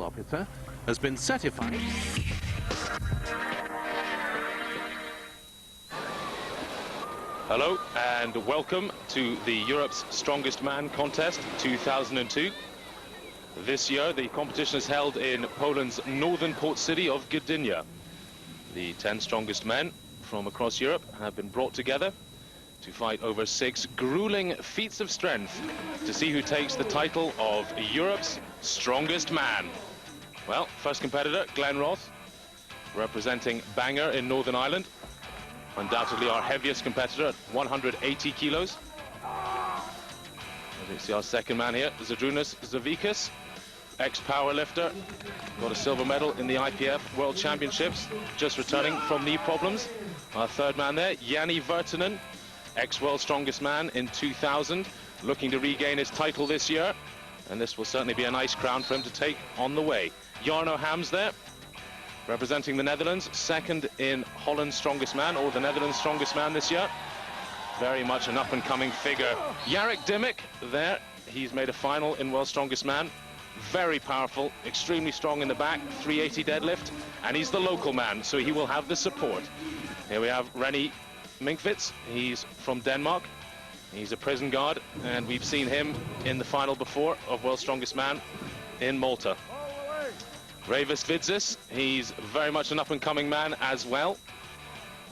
officer, has been certified. Hello and welcome to the Europe's Strongest Man contest 2002. This year the competition is held in Poland's northern port city of Gdynia. The 10 strongest men from across Europe have been brought together to fight over 6 grueling feats of strength to see who takes the title of Europe's Strongest Man. Well, first competitor, Glen Ross, representing Bangor in Northern Ireland. Undoubtedly our heaviest competitor at 180 kilos. As you see, our second man here, Zydrunas Savickas, ex-powerlifter, got a silver medal in the IPF World Championships, just returning from knee problems. Our third man there, Jani Virtanen, ex-World Strongest Man in 2000, looking to regain his title this year, and this will certainly be a nice crown for him to take on the way. Jarno Hams there, representing the Netherlands, second in Holland's Strongest Man, or the Netherlands' Strongest Man this year. Very much an up-and-coming figure. Jarek Dimmick there, he's made a final in World's Strongest Man. Very powerful, extremely strong in the back, 380 deadlift, and he's the local man, so he will have the support. Here we have Renny Minkvits, he's from Denmark. He's a prison guard, and we've seen him in the final before of World's Strongest Man in Malta. Reivis Vidzis, he's very much an up-and-coming man as well.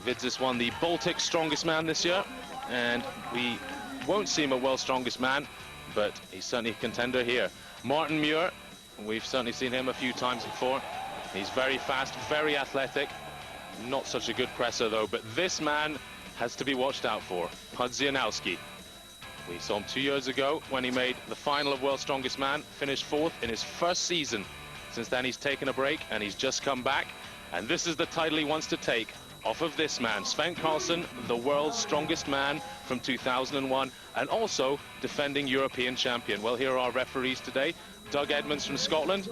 Vidzis won the Baltic Strongest Man this year, and we won't see him at World's Strongest Man, but he's certainly a contender here. Martin Muir, we've certainly seen him a few times before. He's very fast, very athletic, not such a good presser though, but this man has to be watched out for. Pudzianowski. We saw him 2 years ago when he made the final of World's Strongest Man, finished 4th in his first season. Since then he's taken a break and he's just come back, and this is the title he wants to take off of this man, Sven Carlsen, the world's strongest man from 2001, and also defending European champion. Well, here are our referees today. Doug Edmonds from Scotland,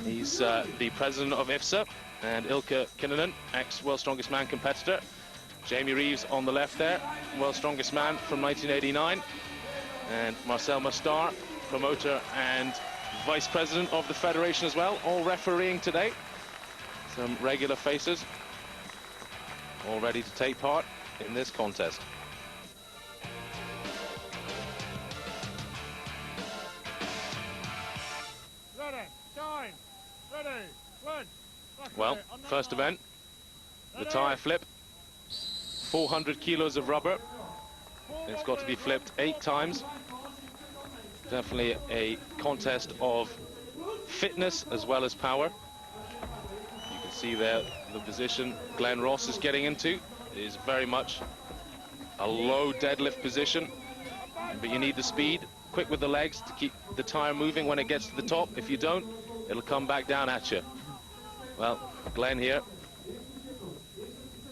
he's the president of IFSA, and Ilkka Kinnunen, ex-World's Strongest Man competitor. Jamie Reeves on the left there, World's Strongest Man from 1989, and Marcel Mustar, promoter and vice president of the federation as well, all refereeing today. Some regular faces, all ready to take part in this contest. Ready, time, ready, one. Well, first event, the tire flip, 400 kilos of rubber. It's got to be flipped 8 times. Definitely a contest of fitness as well as power. You can see there the position Glen Ross is getting into is very much a low deadlift position, but you need the speed, quick with the legs to keep the tire moving when it gets to the top. If you don't, it'll come back down at you. Well, Glen here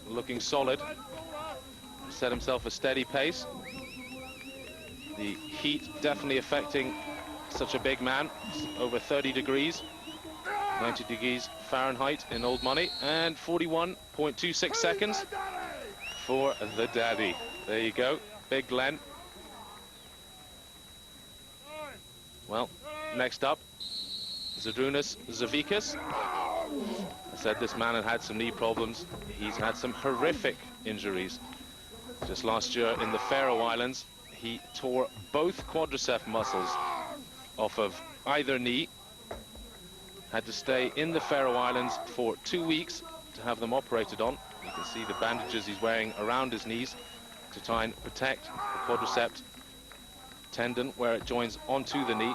looking solid, set himself a steady pace. The heat definitely affecting such a big man. It's over 30 degrees, 90 degrees Fahrenheit in old money, and 41.26 seconds for the daddy. There you go, big Glen. Well, next up, Zydrunas Savickas. I said this man had some knee problems. He's had some horrific injuries. Just last year in the Faroe Islands, he tore both quadricep muscles off of either knee. Had to stay in the Faroe Islands for 2 weeks to have them operated on. You can see the bandages he's wearing around his knees to try and protect the quadricep tendon where it joins onto the knee.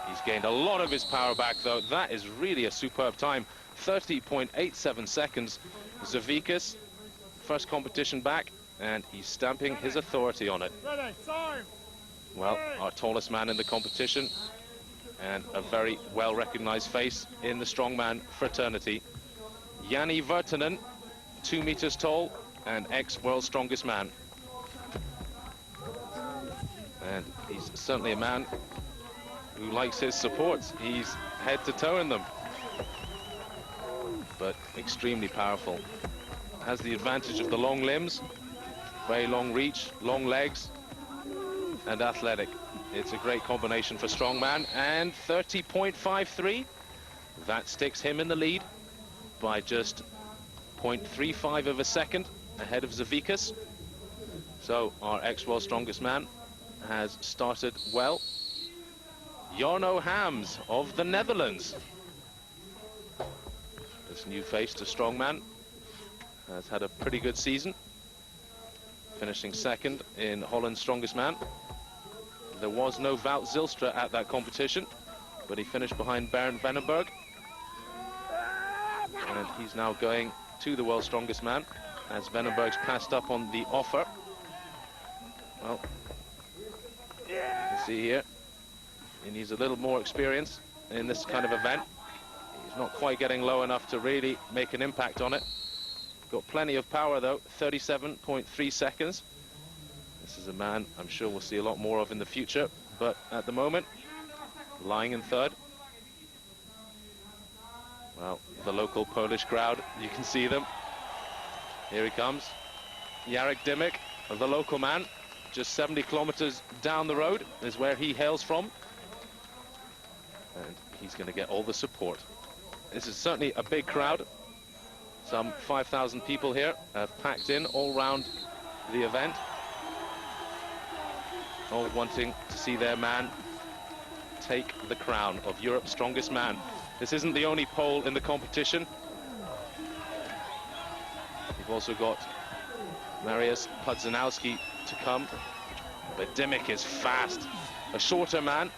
He's gained a lot of his power back though. That is really a superb time, 30.87 seconds. Savickas, first competition back, and he's stamping his authority on it. Well, our tallest man in the competition, and a very well-recognized face in the strongman fraternity. Jani Virtanen, 2 meters tall, and ex-World's Strongest Man. And he's certainly a man who likes his supports. He's head to toe in them, but extremely powerful. Has the advantage of the long limbs, very long reach, long legs, and athletic. It's a great combination for strongman, and 30.53. That sticks him in the lead by just 0.35 of a second ahead of Zavikas. So our ex-world strongest man has started well. Jarno Hams of the Netherlands. This new face to strongman has had a pretty good season, finishing second in Holland's strongest man. There was no Wout Zilstra at that competition, but he finished behind Bernd Vandenberg. And he's now going to the world's strongest man, as Vandenberg's passed up on the offer. Well, you can see here, he needs a little more experience in this kind of event. He's not quite getting low enough to really make an impact on it. Got plenty of power though, 37.3 seconds. This is a man I'm sure we'll see a lot more of in the future, but at the moment, lying in third. Well, the local Polish crowd, you can see them. Here he comes. Jarek Dymek, the local man, just 70 kilometers down the road is where he hails from. And he's going to get all the support. This is certainly a big crowd. Some 5,000 people here have packed in all round the event, all wanting to see their man take the crown of Europe's strongest man. This isn't the only pole in the competition. We've also got Mariusz Pudzianowski to come, but Dymek is fast. A shorter man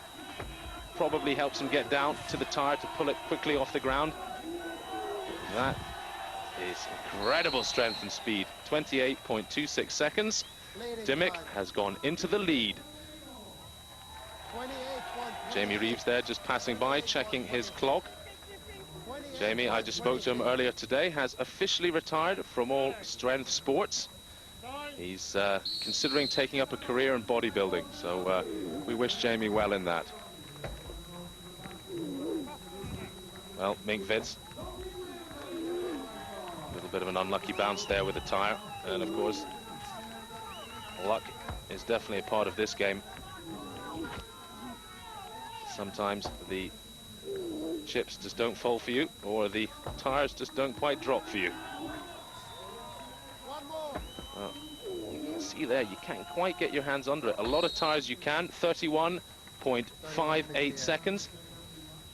probably helps him get down to the tire to pull it quickly off the ground. That is incredible strength and speed. 28.26 seconds. Dymek has gone into the lead. Jamie Reeves there just passing by, checking his clock. Jamie, I just spoke to him earlier today, has officially retired from all strength sports. He's considering taking up a career in bodybuilding, so we wish Jamie well in that. Well, Mink Witz, a little bit of an unlucky bounce there with the tire, and of course, luck is definitely a part of this game. Sometimes the chips just don't fall for you, or the tires just don't quite drop for you. Well, you can see there, you can't quite get your hands under it. A lot of tires you can, 31.58 seconds.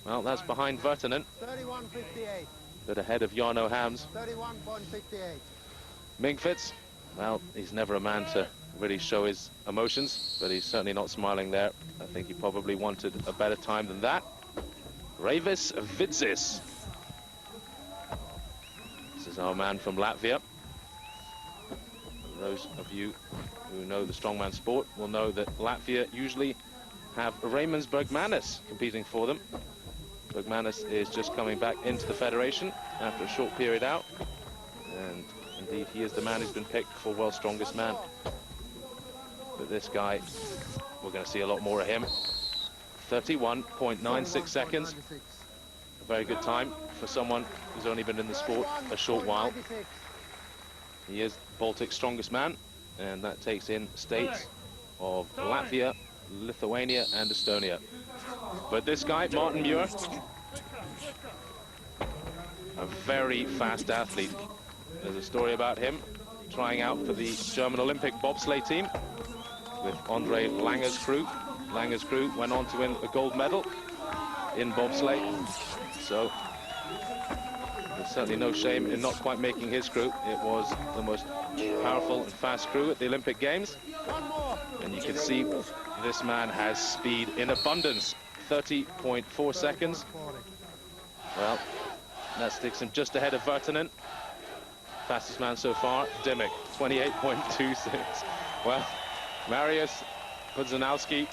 Well, that's behind Virtanen. 31.58. But ahead of Jarno Hams. 31.58. Mink Witz, well, he's never a man to really show his emotions, but he's certainly not smiling there. I think he probably wanted a better time than that. Reivis Vidzis. This is our man from Latvia. Those of you who know the strongman sport will know that Latvia usually have Raymond Bergmanis competing for them. Bergmanis is just coming back into the federation after a short period out, and indeed he is the man who's been picked for world's strongest man. But this guy, we're going to see a lot more of him. 31.96 seconds. A very good time for someone who's only been in the sport a short while. He is Baltic's strongest man, and that takes in states of Latvia, Lithuania and Estonia. But this guy, Martin Muir, a very fast athlete. There's a story about him trying out for the German Olympic bobsleigh team with Andre Langer's crew. Langer's crew went on to win a gold medal in bobsleigh. So there's certainly no shame in not quite making his crew. It was the most powerful and fast crew at the Olympic Games. And you can see this man has speed in abundance. 30.4 seconds. Well, that sticks him just ahead of Virtanen. Fastest man so far, Dymek, 28.26. Well, Mariusz Pudzianowski,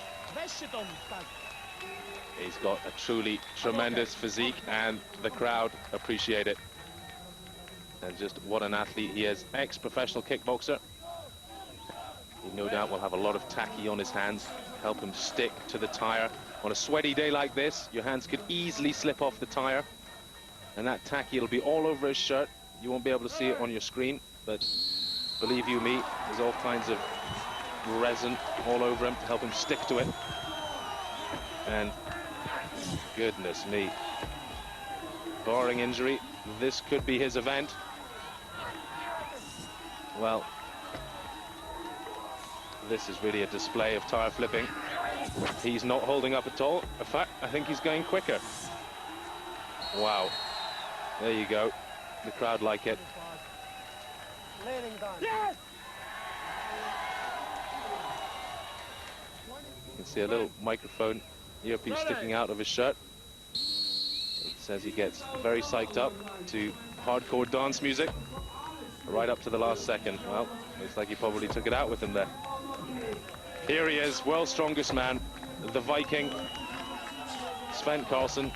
he's got a truly tremendous physique, and the crowd appreciate it. And just what an athlete he is. Ex-professional kickboxer. He no doubt will have a lot of tacky on his hands, help him stick to the tire. On a sweaty day like this, your hands could easily slip off the tire, and that tacky will be all over his shirt. You won't be able to see it on your screen, but believe you me, there's all kinds of resin all over him to help him stick to it. And goodness me, barring injury, this could be his event. Well, this is really a display of tire flipping. He's not holding up at all. In fact, I think he's going quicker. Wow. There you go. The crowd like it. Leaning down. You can see a little microphone earpiece sticking out of his shirt. It says he gets very psyched up to hardcore dance music right up to the last second. Well, looks like he probably took it out with him there. Here he is, world's strongest man, the Viking, Sven Karlsson.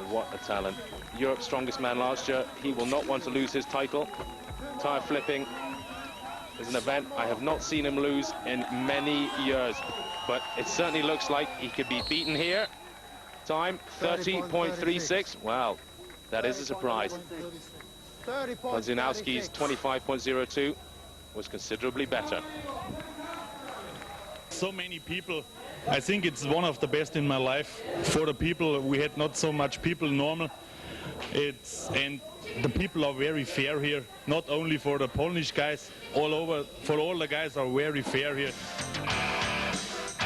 What a talent. Europe's strongest man last year. He will not want to lose his title. Tire flipping is an event I have not seen him lose in many years, but it certainly looks like he could be beaten here. Time 30.36. Wow, that is a surprise. Kozunowski's 25.02 was considerably better. So many people. I think it's one of the best in my life. For the people, we had not so much people normal. And the people are very fair here. Not only for the Polish guys, all over. For all the guys are very fair here.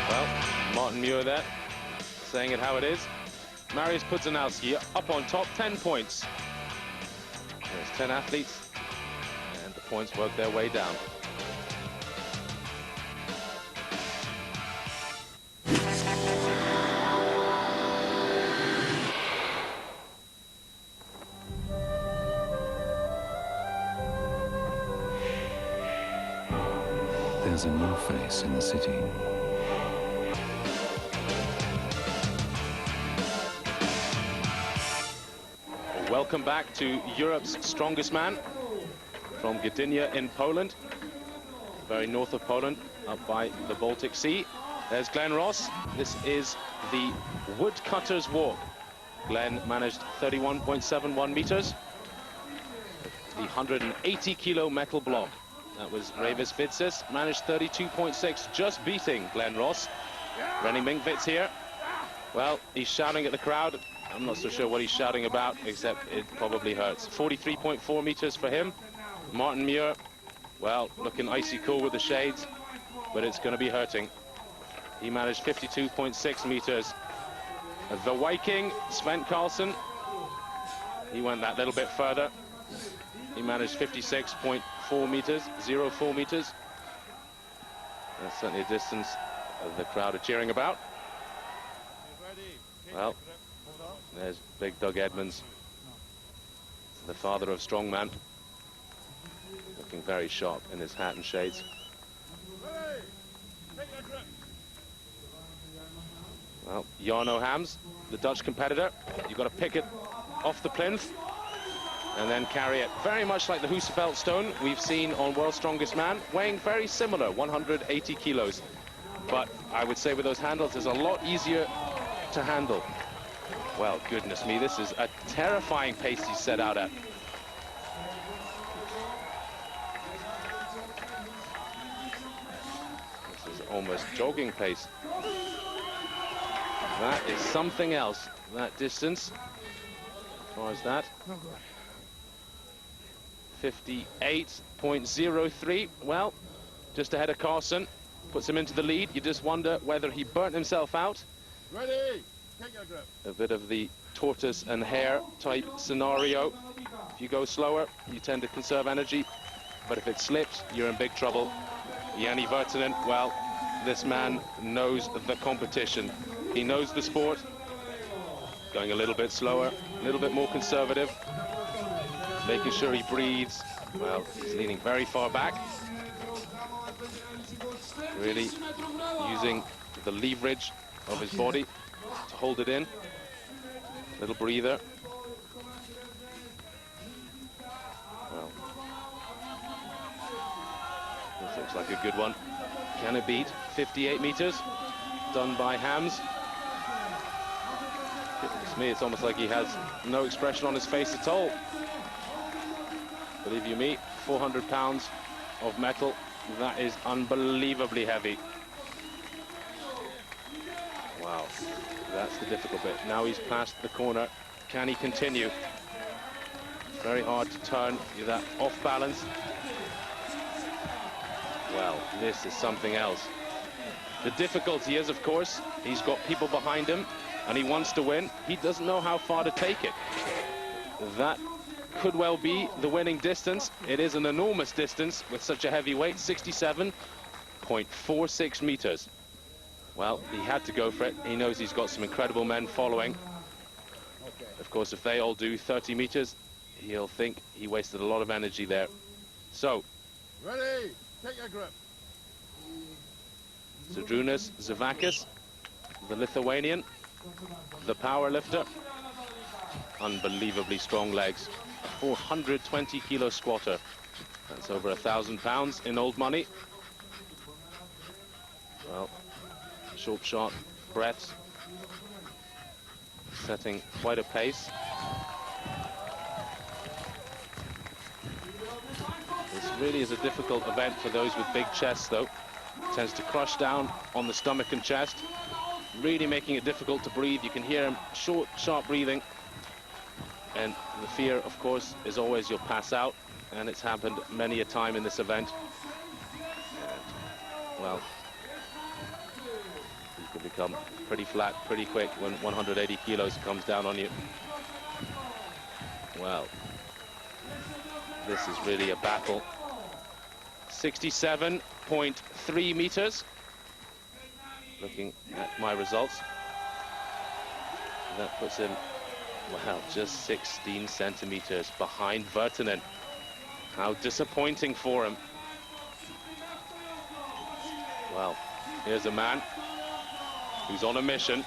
Well, Martin Muir there, saying it how it is. Mariusz Pudzianowski up on top, 10 points. There's 10 athletes, and the points work their way down. There's a new face in the city. Welcome back to Europe's strongest man from Gdynia in Poland, very north of Poland, up by the Baltic Sea. There's Glenn Ross. This is the woodcutter's walk. Glenn managed 31.71 meters, the 180 kilo metal block. That was Revis Vitsis, managed 32.6, just beating Glenn Ross. Rennie Minkvits here. Well, he's shouting at the crowd. I'm not so sure what he's shouting about, except it probably hurts. 43.4 meters for him. Martin Muir, well, looking icy cool with the shades, but it's going to be hurting. He managed 52.6 meters. The Viking, Sven Karlsson, he went that little bit further. He managed 56.4 meters, 0.4 meters. That's certainly a distance the crowd are cheering about. Well, there's big Doug Edmonds, the father of strongman, looking very sharp in his hat and shades. Well, Jarno Hams, the Dutch competitor, you've got to pick it off the plinth and then carry it. Very much like the Husafeld stone we've seen on World's Strongest Man, weighing very similar, 180 kilos. But I would say with those handles, it's a lot easier to handle. Well, goodness me, this is a terrifying pace he's set out at. This is almost jogging pace. That is something else, that distance. As far as that. 58.03. Well, just ahead of Karlsson. Puts him into the lead. You just wonder whether he burnt himself out. Ready? Take your grip. A bit of the tortoise and hare type scenario. If you go slower, you tend to conserve energy. But if it slips, you're in big trouble. Jani Virtanen, well, this man knows the competition. He knows the sport. Going a little bit slower, a little bit more conservative. Making sure he breathes. Well, he's leaning very far back. Really using the leverage of his body to hold it in. Little breather. Well, this looks like a good one. Can it beat 58 meters? Done by Hams. Goodness me, it's almost like he has no expression on his face at all. Believe you me, 400 pounds of metal. That is unbelievably heavy. Wow, that's the difficult bit. Now he's past the corner. Can he continue? Very hard to turn, you're that off balance. Well, this is something else. The difficulty is, of course, he's got people behind him and he wants to win. He doesn't know how far to take it. That could well be the winning distance. It is an enormous distance with such a heavy weight, 67.46 meters. Well, he had to go for it. He knows he's got some incredible men following. Of course, if they all do 30 meters, he'll think he wasted a lot of energy there. So, Ready, take your grip. Zydrunas Zavakis, the Lithuanian, the power lifter. Unbelievably strong legs. 420 kilo squatter. That's over 1,000 pounds in old money. Well, short, sharp breaths. Setting quite a pace. This really is a difficult event for those with big chests, though. It tends to crush down on the stomach and chest, really making it difficult to breathe. You can hear him short, sharp breathing. And the fear, of course, is always you'll pass out, and it's happened many a time in this event. And, well, you can become pretty flat pretty quick when 180 kilos comes down on you. Well, this is really a battle. 67.3 meters. Looking at my results, that puts him, well, just 16 centimeters behind Virtanen. How disappointing for him. Well, here's a man who's on a mission.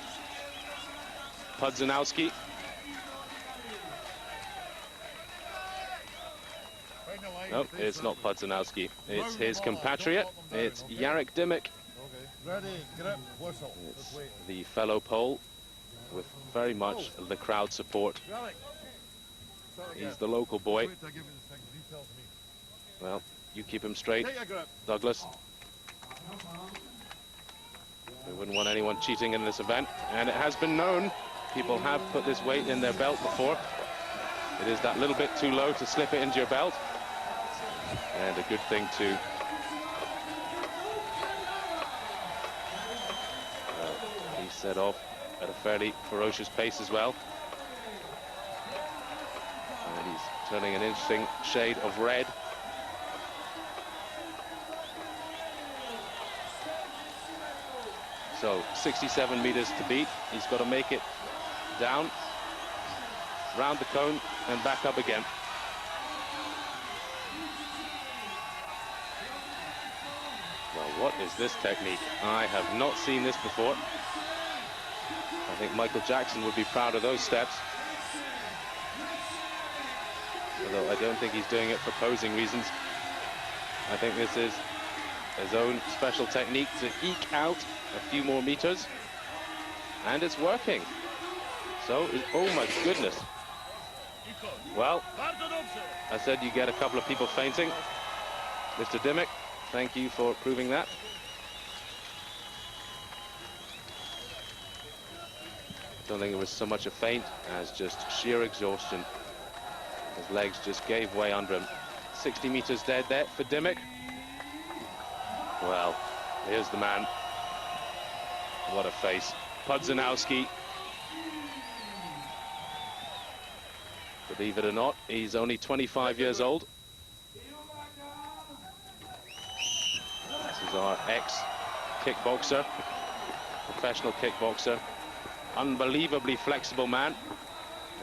Pudzianowski. No, it's not Pudzianowski. It's his compatriot. It's Jarek Dymek. Ready, grip, whistle. It's the fellow Pole with very much the crowd support. He's the local boy. Well, you keep him straight, Douglas. We wouldn't want anyone cheating in this event, and it has been known. People have put this weight in their belt before. It is that little bit too low to slip it into your belt, and a good thing to he set off at a fairly ferocious pace as well. And he's turning an interesting shade of red. So 67 meters to beat. He's got to make it down, round the cone and back up again. Well, what is this technique? I have not seen this before. I think Michael Jackson would be proud of those steps. Although I don't think he's doing it for posing reasons. I think this is his own special technique to eke out a few more meters. And it's working. So, oh my goodness. Well, I said you get a couple of people fainting. Mr. Dymek, thank you for proving that. I don't think it was so much a feint as just sheer exhaustion. His legs just gave way under him. 60 meters dead there for Dymek. Well, here's the man. What a face. Pudzianowski. Believe it or not, he's only 25 years old. This is our ex-kickboxer, professional kickboxer. Unbelievably flexible man.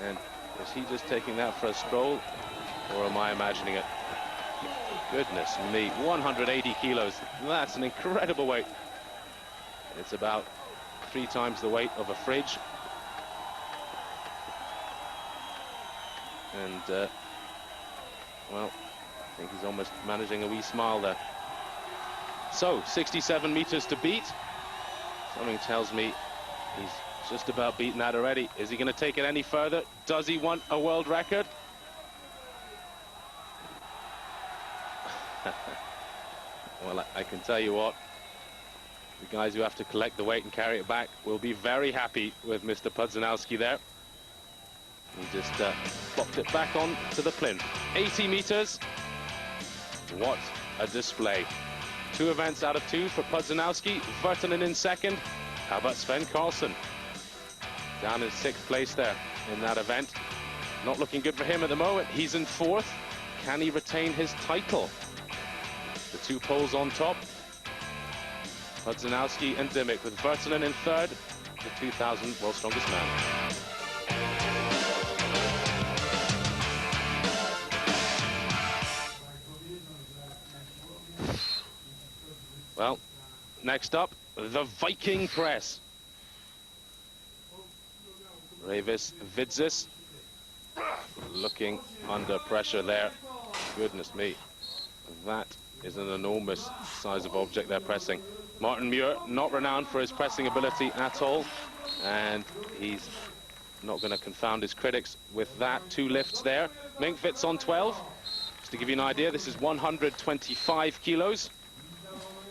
And is he just taking that for a stroll, or am I imagining it? Goodness me, 180 kilos. That's an incredible weight. It's about 3 times the weight of a fridge. And, well, I think he's almost managing a wee smile there. So, 67 meters to beat. Something tells me he's just about beaten that already. Is he going to take it any further? Does he want a world record? Well, I can tell you what, the guys who have to collect the weight and carry it back will be very happy with Mr. Pudzianowski there. He just plopped it back on to the plinth. 80 meters. What a display. 2 events out of 2 for Pudzianowski. Virtanen in second. How about Sven Karlsson? Down in 6th place there in that event. Not looking good for him at the moment. He's in 4th. Can he retain his title? The 2 Poles on top. Pudzianowski and Dymock, with Virtanen in 3rd. The 2000 World's Strongest Man. Well, next up, the Viking press. Reivis Vidzis looking under pressure there. Goodness me, that is an enormous size of object they're pressing. Martin Muir, not renowned for his pressing ability at all, and he's not going to confound his critics with that. 2 lifts there. Minkvits on 12. Just to give you an idea, this is 125 kilos,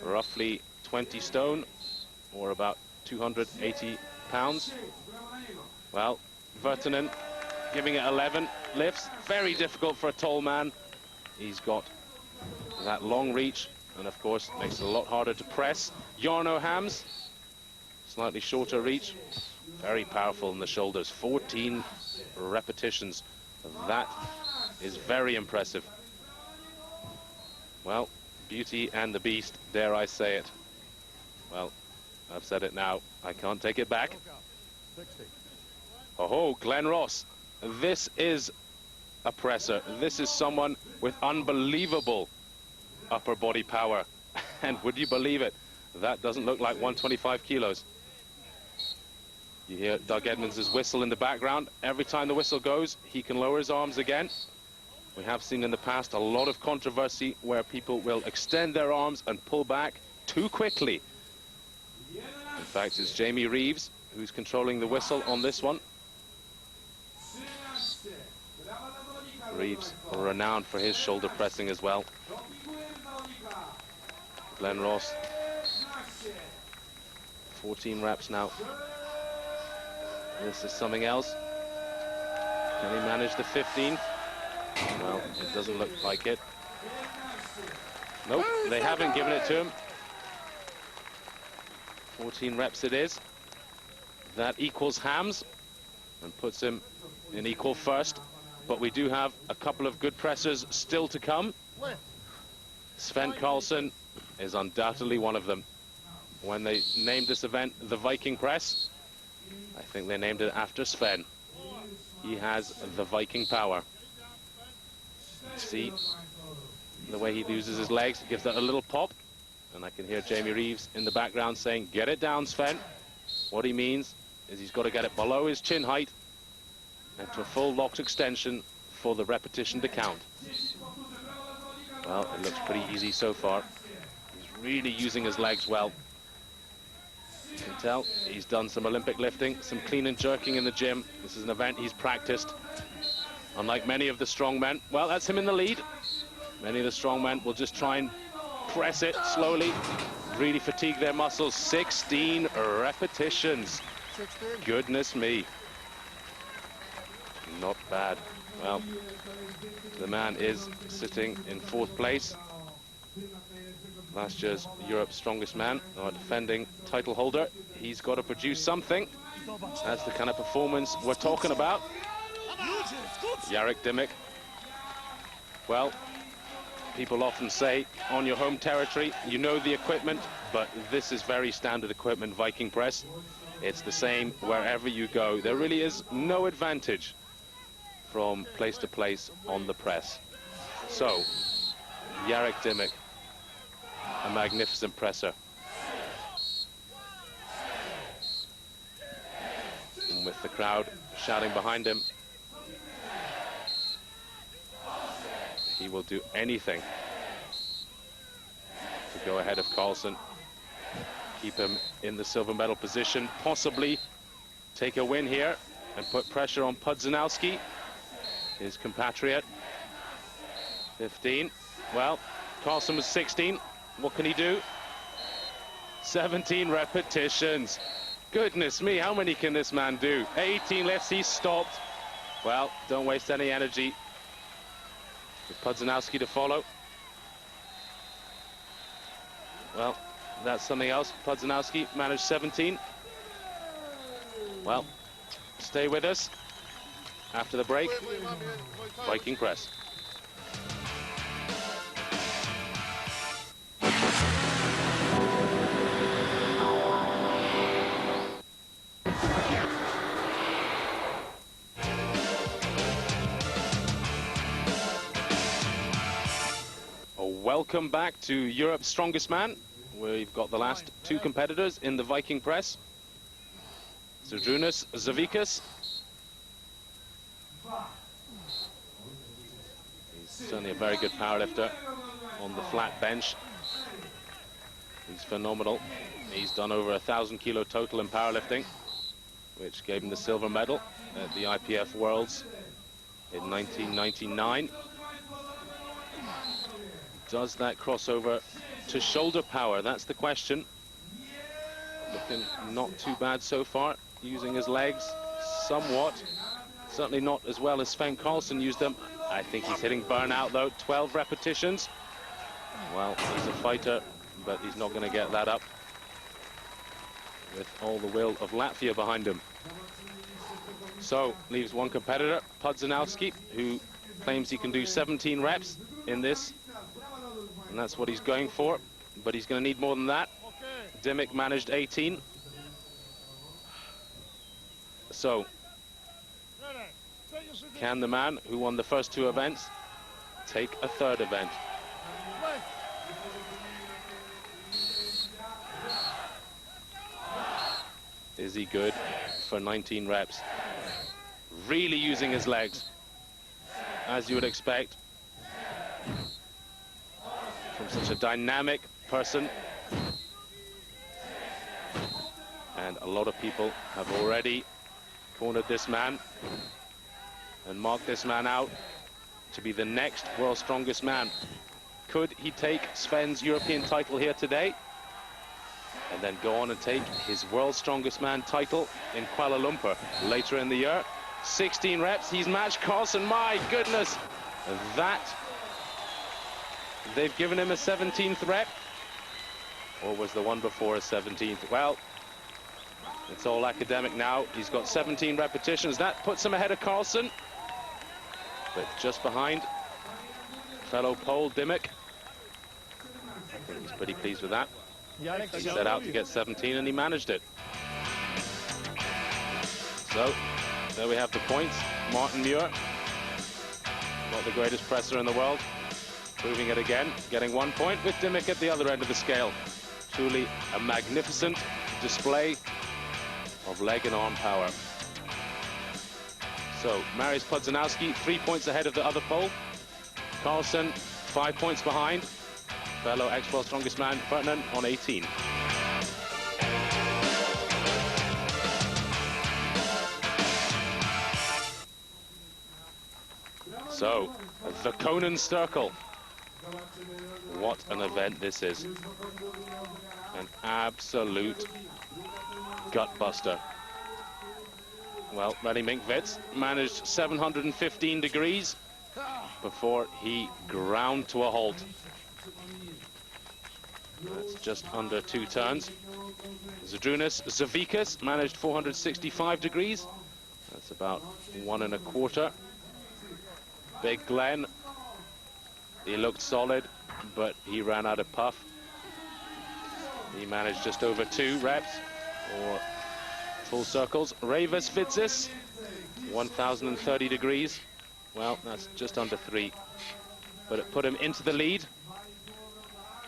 roughly 20 stone, or about 280 pounds. Well, Virtanen giving it 11 lifts. Very difficult for a tall man. He's got that long reach, and of course makes it a lot harder to press. Jarno Hams, slightly shorter reach, very powerful in the shoulders. 14 repetitions. That is very impressive. Well, Beauty and the Beast, dare I say it. Well, I've said it now, I can't take it back. 60. Oh, Glenn Ross. This is a presser. This is someone with unbelievable upper body power. And would you believe it? That doesn't look like 125 kilos. You hear Doug Edmonds' whistle in the background. Every time the whistle goes, he can lower his arms again. We have seen in the past a lot of controversy where people will extend their arms and pull back too quickly. In fact, it's Jamie Reeves who's controlling the whistle on this one. Reeves, renowned for his shoulder pressing as well. Glenn Ross, 14 reps now. This is something else. Can he manage the 15? Well, it doesn't look like it. Nope, they haven't given it to him. 14 reps it is. That equals Hams and puts him in equal first. But we do have a couple of good pressers still to come. Sven Karlsson is undoubtedly one of them. When they named this event the Viking Press, I think they named it after Sven. He has the Viking power. See the way he uses his legs, gives that a little pop, and I can hear Jamie Reeves in the background saying, "Get it down, Sven." What he means is he's got to get it below his chin height and to a full locked extension for the repetition to count. Well, it looks pretty easy so far. He's really using his legs well. You can tell he's done some Olympic lifting, some clean and jerking in the gym. This is an event he's practiced. Unlike many of the strongmen, well, that's him in the lead. Many of the strongmen will just try and press it slowly, really fatigue their muscles. 16 repetitions. 16. Goodness me. Not bad. Well, the man is sitting in 4th place. Last year's Europe's Strongest Man, our defending title holder. He's got to produce something. That's the kind of performance we're talking about. Jarek Dymock. Well, people often say, on your home territory, you know the equipment, but this is very standard equipment, Viking Press. It's the same wherever you go. There really is no advantage from place to place on the press. So, Jarek Dymock, a magnificent presser. And with the crowd shouting behind him, he will do anything to go ahead of Karlsson, keep him in the silver medal position, possibly take a win here and put pressure on Pudzianowski, his compatriot. 15. Well, Karlsson was 16. What can he do? 17 repetitions. Goodness me, how many can this man do? 18 left, he's stopped. Well, don't waste any energy. With Pudzianowski to follow. Well, that's something else. Pudzianowski managed 17. Well, stay with us. After the break, Viking Press. Welcome back to Europe's Strongest Man. We've got the last two competitors in the Viking Press. Zydrunas Savickas. He's certainly a very good powerlifter on the flat bench. He's phenomenal. He's done over 1,000 kilo total in powerlifting, which gave him the silver medal at the IPF Worlds in 1999. Does that crossover to shoulder power? That's the question. Looking not too bad so far, using his legs somewhat. Certainly not as well as Sven Karlsson used them. I think he's hitting burnout though. 12 repetitions. Well, he's a fighter, but he's not going to get that up with all the will of Latvia behind him. So, leaves one competitor, Pudzianowski, who claims he can do 17 reps in this. And that's what he's going for, but he's going to need more than that. Dimick managed 18. So, can the man who won the first two events take a third event? Is he good for 19 reps? Really using his legs, as you would expect from such a dynamic person. And a lot of people have already cornered this man and marked this man out to be the next world's strongest man. Could he take Sven's European title here today and then go on and take his world's strongest man title in Kuala Lumpur later in the year? 16 reps, he's matched Karlsson. My goodness, that they've given him a 17th rep, or was the one before a 17th? Well, it's all academic now. He's got 17 repetitions. That puts him ahead of Karlsson, but just behind fellow Pole Dimick. I think he's pretty pleased with that. He set out to get 17 and he managed it. So there we have the points. Martin Muir, not the greatest presser in the world, proving it again, getting 1 point, with Dimick at the other end of the scale. Truly a magnificent display of leg and arm power. So Mariusz Pudzianowski 3 points ahead of the other Pole. Karlsson 5 points behind. Fellow ex-world strongest man Ferdinand on 18. So the Conan Circle. What an event this is. An absolute gutbuster. Well, Rene Minkvits managed 715 degrees before he ground to a halt. That's just under 2 turns. Zydrunas Savickas managed 465 degrees. That's about 1 1/4. Big Glenn, he looked solid, but he ran out of puff. He managed just over 2 reps, or full circles. Reivas Vidzis, 1,030 degrees. Well, that's just under 3, but it put him into the lead.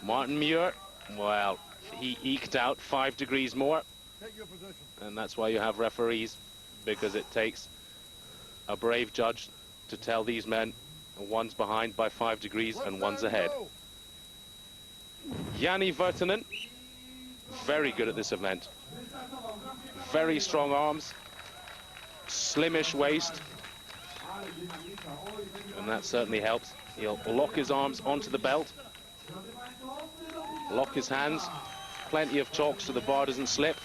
Martin Muir, well, he eked out 5 degrees more, and that's why you have referees, because it takes a brave judge to tell these men one's behind by 5 degrees and one's ahead. Jani Virtanen, very good at this event. Very strong arms, slimish waist, and that certainly helps. He'll lock his arms onto the belt lock his hands. Plenty of chalk so the bar doesn't slip.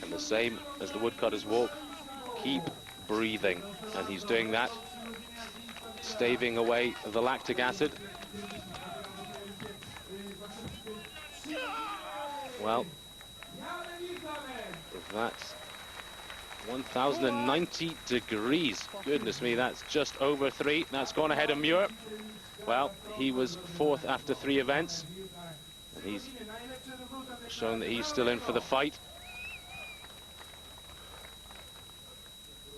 And the same as the woodcutter's walk, keep breathing. And he's doing that, staving away the lactic acid. Well, that's 1,090 degrees. Goodness me, that's just over 3. That's gone ahead of Muir. Well, he was 4th after 3 events. And he's shown that he's still in for the fight.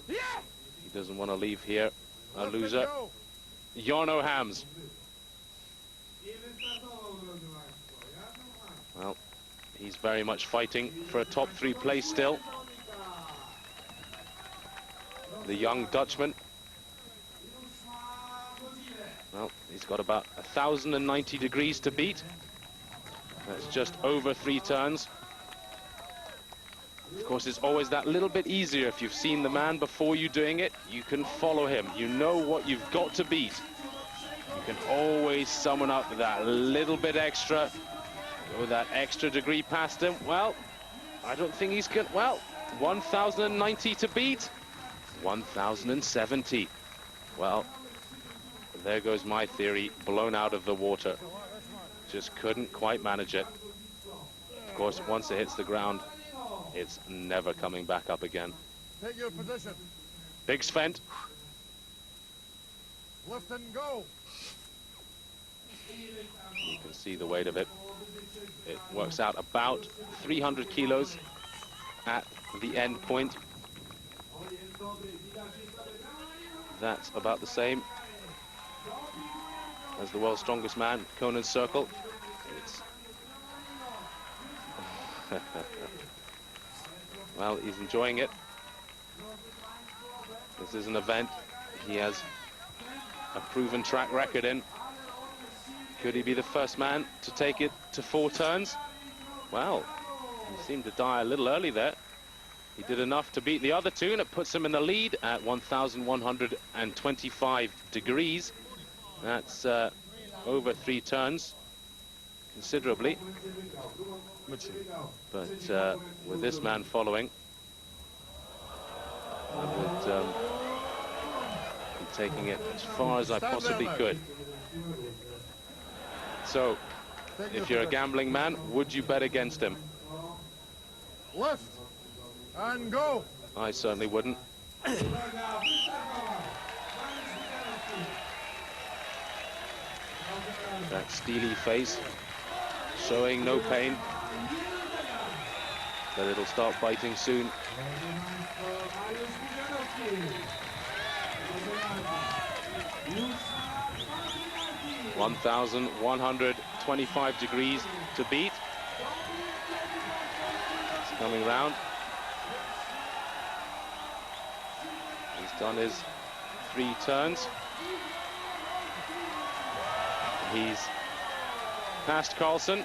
He doesn't want to leave here a loser. Jarno Hams. Well, he's very much fighting for a top 3 place still. The young Dutchman. Well, he's got about 1,090 degrees to beat. That's just over 3 turns. Of course, it's always that little bit easier if you've seen the man before you doing it. You can follow him. You know what you've got to beat. You can always summon up that little bit extra. Go that extra degree past him. Well, I don't think he's going. Well, 1,090 to beat. 1,070. Well, there goes my theory, blown out of the water. Just couldn't quite manage it. Of course, once it hits the ground, it's never coming back up again. Take your position. Big Sven. Lift and go. You can see the weight of it. It works out about 300 kilos at the end point. That's about the same as the world's strongest man, Conan's Circle. It's well, he's enjoying it. This is an event he has a proven track record in. Could he be the first man to take it to 4 turns? Well, he seemed to die a little early there. He did enough to beat the other 2, and it puts him in the lead at 1,125 degrees. That's over 3 turns, considerably. But with this man following, I would be taking it as far as I possibly could. So, if you're a gambling man, would you bet against him? Lift and go. I certainly wouldn't. That steely face, showing no pain, but it'll start biting soon. (1,125 degrees to beat. It's coming round. He's done his 3 turns. He's past Carlsen.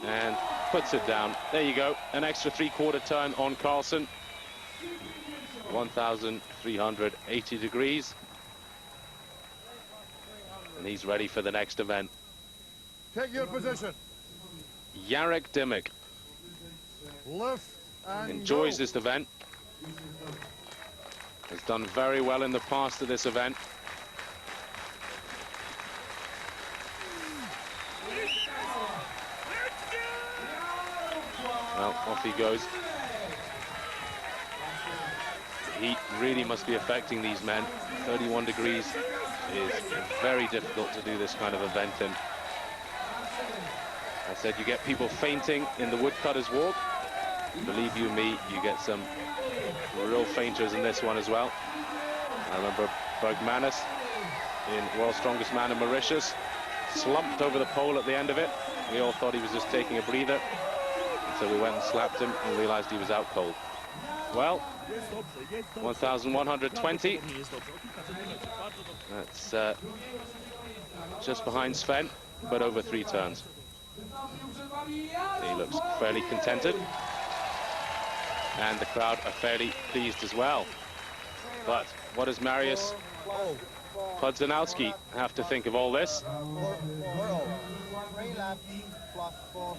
And puts it down. There you go. An extra 3/4 turn on Carlsen. 1,380 degrees. And he's ready for the next event. Take your position. Jarek Dimmick Lift and enjoys go. this event. Has done very well in the past at this event. Well, off he goes. The heat really must be affecting these men. 31 degrees is very difficult to do this kind of event in. I said you get people fainting in the woodcutter's walk. Believe you me, you get some real fainters in this one as well. I remember Bergmanis in World's Strongest Man in Mauritius, slumped over the pole at the end of it. We all thought he was just taking a breather. So we went and slapped him and realized he was out cold. Well, 1,120. That's just behind Sven, but over 3 turns. He looks fairly contented. And the crowd are fairly pleased as well. But what does Mariusz Pudzianowski have to think of all this? 3 laps plus 4.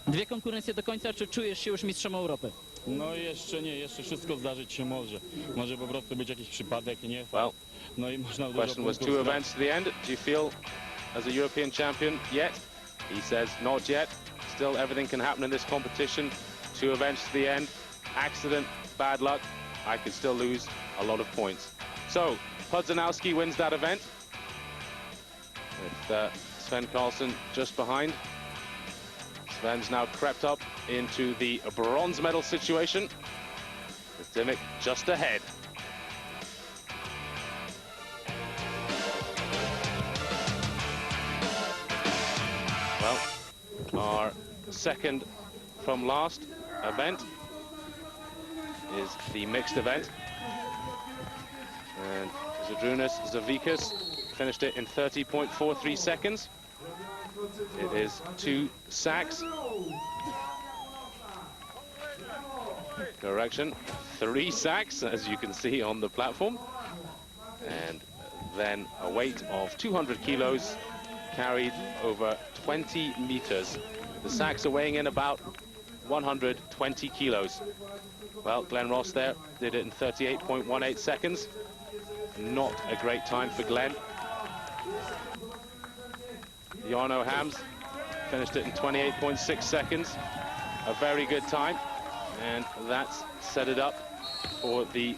Dwie konkurencje do końca, czy czujesz się już mistrzem Europy? No jeszcze nie, jeszcze wszystko zdarzyć się może. Może po prostu być jakiś przypadek, nie? Well, No i można dużo question was punktów 2 stracić. events to the end. Do you feel as a European champion yet? He says not yet. Still everything can happen in this competition. 2 events to the end. Accident, bad luck. I could still lose a lot of points. So Pudzianowski wins that event with Sven Karlsson just behind. Sven's now crept up into the bronze medal situation with Dimmick just ahead. Well, our second from last event is the mixed event. And Zydrunas Savickas finished it in 30.43 seconds. It is 2 sacks. Correction, 3 sacks, as you can see on the platform. And then a weight of 200 kilos carried over 20 meters. The sacks are weighing in about 120 kilos. Well, Glenn Ross there did it in 38.18 seconds. Not a great time for Glenn. Jarno Hams finished it in 28.6 seconds. A very good time. And that's set it up for the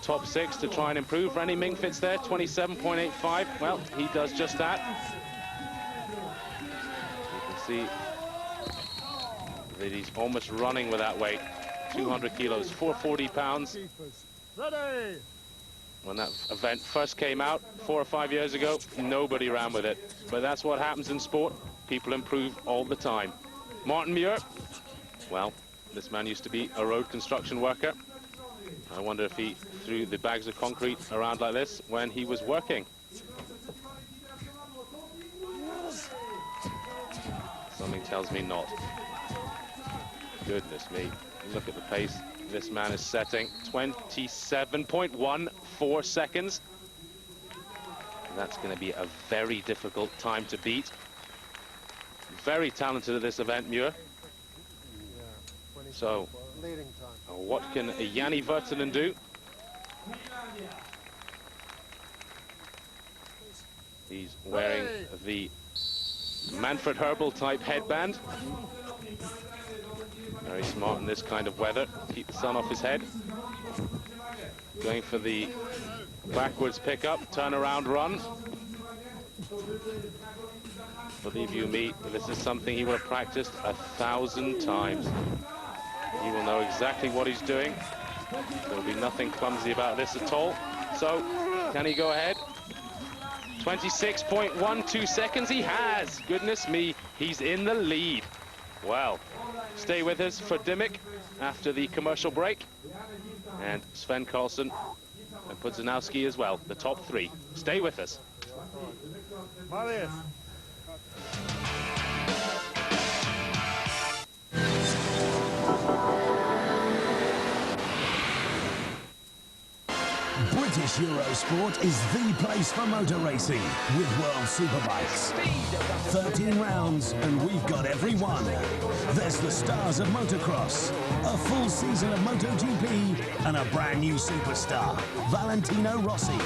top 6 to try and improve. Rennie Ming fits there, 27.85. Well, he does just that. You can see that he's almost running with that weight. 200 kilos, 440 pounds. Ready. When that event first came out 4 or 5 years ago, nobody ran with it. But that's what happens in sport. People improve all the time. Martin Muir, well, this man used to be a road construction worker. I wonder if he threw the bags of concrete around like this when he was working. Something tells me not. Goodness me, look at the pace this man is setting. 27.14 seconds. That's going to be a very difficult time to beat. Very talented at this event, Muir. So, Leading time. what can Janne Virtanen do? He's wearing the Manfred Herbal type headband. Very smart in this kind of weather. Keep the sun off his head. Going for the backwards pickup, turnaround run. Believe you me, this is something he will have practiced 1,000 times. He will know exactly what he's doing. There will be nothing clumsy about this at all. So, can he go ahead? 26.12 seconds he has. Goodness me, he's in the lead. Well, stay with us for Dimmick after the commercial break. And Sven Karlsson and Pudzianowski as well, the top 3. Stay with us. Mariusz. British Eurosport is the place for motor racing with World Superbikes. 13 rounds and we've got every one. There's the stars of motocross, a full season of MotoGP and a brand new superstar, Valentino Rossi.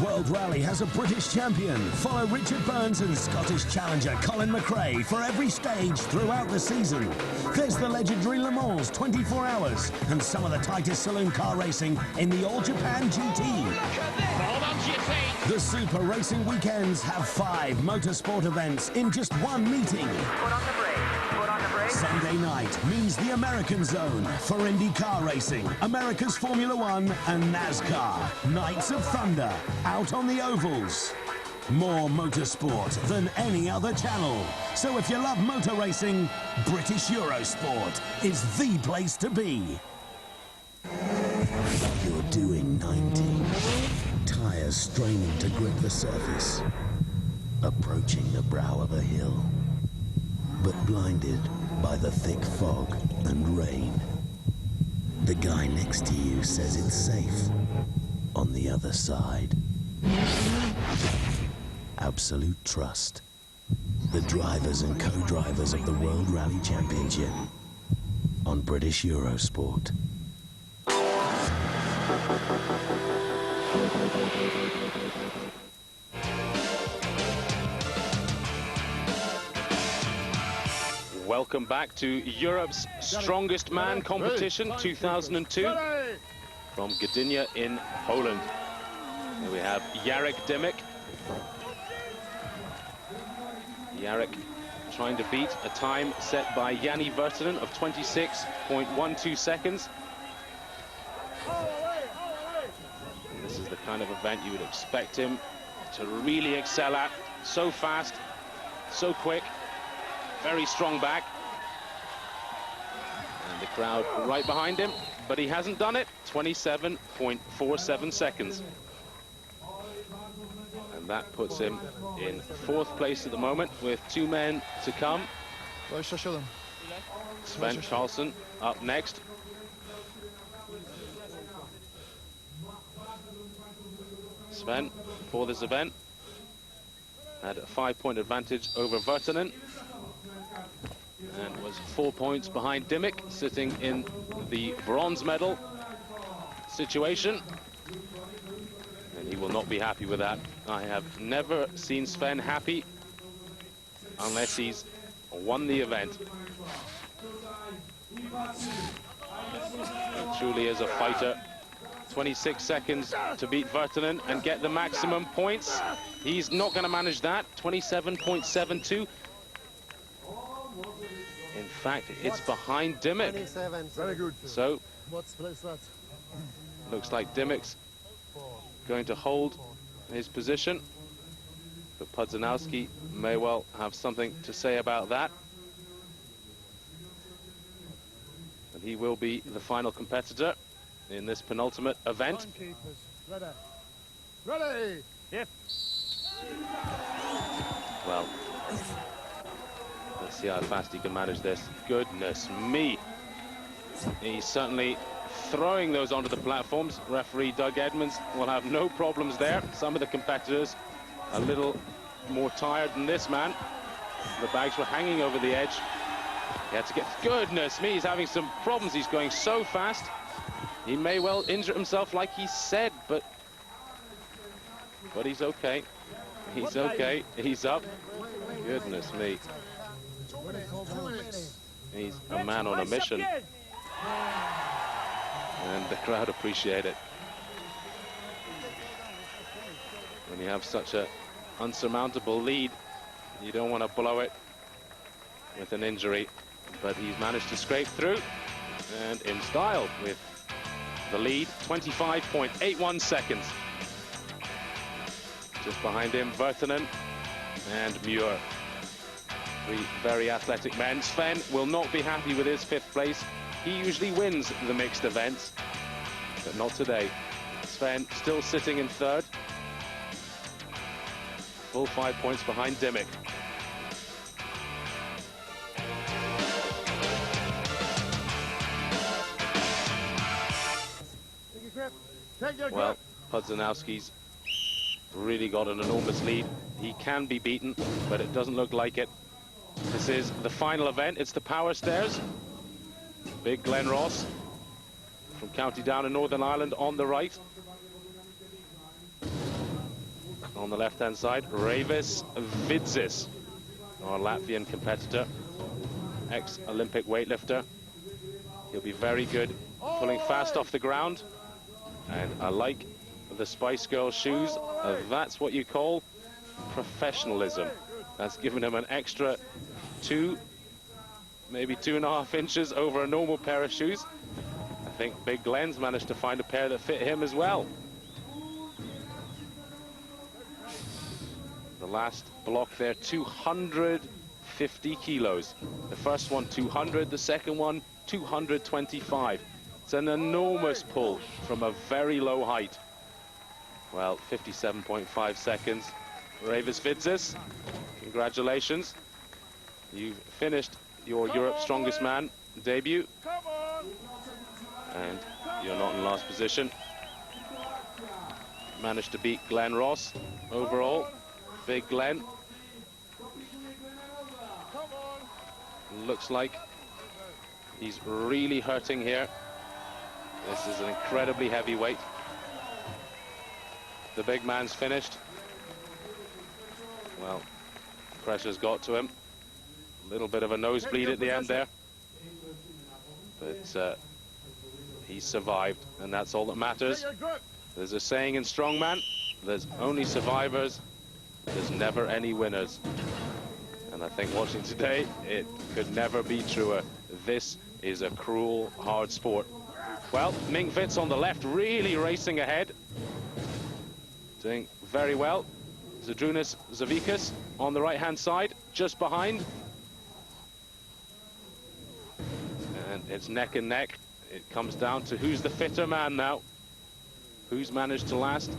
World Rally has a British champion. Follow Richard Burns and Scottish challenger Colin McRae for every stage throughout the season. There's the legendary Le Mans 24 hours and some of the tightest saloon car racing in the All Japan GT. Hold on to your feet. The Super Racing Weekends have 5 motorsport events in just one meeting. Put on the brake. Put on the brake. Sunday night means the American Zone for Indy car racing, America's Formula One and NASCAR. Nights of Thunder, out on the ovals. More motorsport than any other channel. So if you love motor racing, British Eurosport is the place to be. You're doing 90. Tires straining to grip the surface. Approaching the brow of a hill. But blinded by the thick fog and rain. The guy next to you says it's safe. On the other side. Absolute Trust. The drivers and co-drivers of the World Rally Championship. On British Eurosport. Welcome back to Europe's Strongest Man competition 2002 from Gdynia in Poland. Here we have Jarek Dymek. Jarek trying to beat a time set by Jani Virtanen of 26.12 seconds. This is the kind of event you would expect him to really excel at. So fast, so quick, very strong back. And the crowd right behind him, but he hasn't done it. 27.47 seconds. And that puts him in 4th place at the moment with 2 men to come. Sven Karlsson up next. Sven, for this event, had a 5-point advantage over Virtanen and was 4 points behind Dymek, sitting in the bronze medal situation. And he will not be happy with that. I have never seen Sven happy unless he's won the event. He truly is a fighter. 26 seconds to beat Virtanen and get the maximum points. He's not going to manage that. 27.72. In fact, it's behind Dymek. 27. Very good. So, What's place that? looks like Dymek's going to hold his position. But Pudzianowski may well have something to say about that. And he will be the final competitor in this penultimate event. Keepers. Ready. Ready. Yep. Well, let's see how fast he can manage this. Goodness me. He's certainly throwing those onto the platforms. Referee Doug Edmonds will have no problems there. Some of the competitors a little more tired than this man. The bags were hanging over the edge. He had to get... Goodness me, he's having some problems. He's going so fast. He may well injure himself like he said, but he's okay. He's okay. He's up. Goodness me. He's a man on a mission. And the crowd appreciate it. When you have such an unsurmountable lead, you don't want to blow it with an injury. But he's managed to scrape through, and in style with the lead, 25.81 seconds. Just behind him, Virtanen and Muir. 3 very athletic men. Sven will not be happy with his 5th place. He usually wins the mixed events, but not today. Sven still sitting in 3rd. Full 5 points behind Dymek. Well, Pudzianowski's really got an enormous lead. He can be beaten, but it doesn't look like it. This is the final event. It's the Power Stairs. Big Glen Ross from County Down in Northern Ireland on the right. On the left-hand side, Reivis Vidzis, our Latvian competitor, ex-Olympic weightlifter. He'll be very good pulling fast off the ground. And I like the Spice Girls shoes. That's what you call professionalism. That's given him an extra 2, maybe 2.5 inches over a normal pair of shoes. I think Big Glen's managed to find a pair that fit him as well. The last block there, 250 kilos. The first one 200, the second one 225. It's an enormous pull from a very low height. Well, 57.5 seconds. Reivis Vidzis, congratulations. You've finished your Europe's Strongest Man debut. And you're not in last position. Managed to beat Glenn Ross overall. Big Glenn. Looks like he's really hurting here. This is an incredibly heavy weight. The big man's finished. Well, pressure's got to him. A little bit of a nosebleed at the end there. But he survived, and that's all that matters. There's a saying in strongman, there's only survivors, there's never any winners. And I think watching today, it could never be truer. This is a cruel, hard sport. Well, Mink Fitz on the left, really racing ahead. Doing very well. Zydrunas Savickas on the right-hand side, just behind. And it's neck and neck. It comes down to who's the fitter man now. Who's managed to last